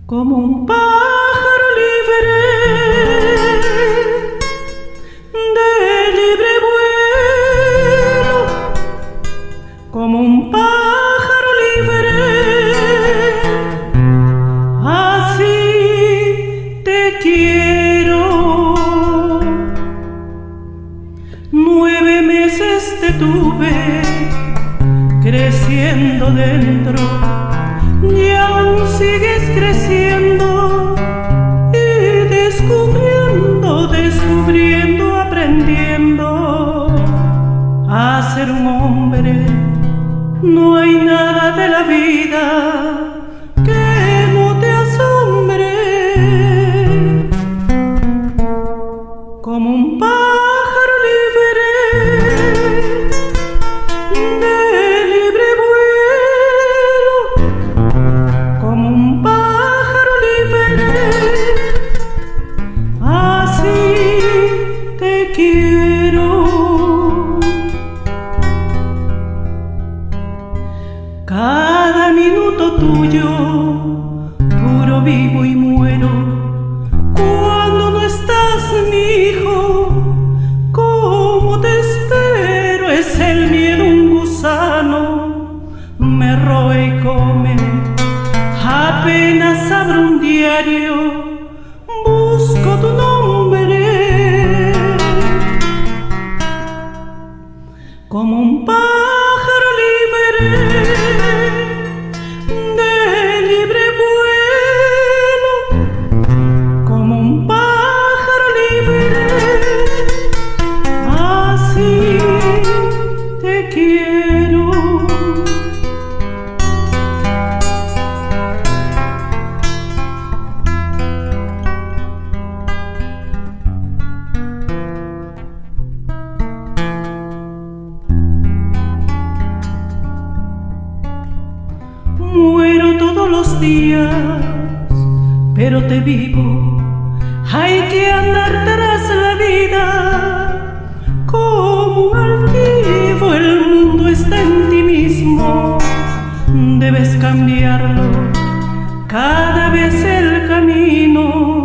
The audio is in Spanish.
como un pájaro libre, de libre vuelo, como un pájaro libre, así te quiero. 9 meses te tuve creciendo dentro y aún sigues creciendo y descubriendo, aprendiendo a ser un hombre. No hay nada de la vida que no te asombre, como un pájaro libre, de libre vuelo, como un pájaro libre, así te quiero. Cada minuto tuyo, puro vivo y muero. Cuando no estás, mi hijo, ¿cómo te espero? Es el miedo un gusano, me roe y come. Apenas abro un diario, busco tu nombre, como un pájaro libre, de libre vuelo, como un pájaro libre, así te quiero. Muero todos los días, pero te vivo. Hay que andar tras la vida como un altivo. El mundo está en ti mismo, debes cambiarlo cada vez el camino.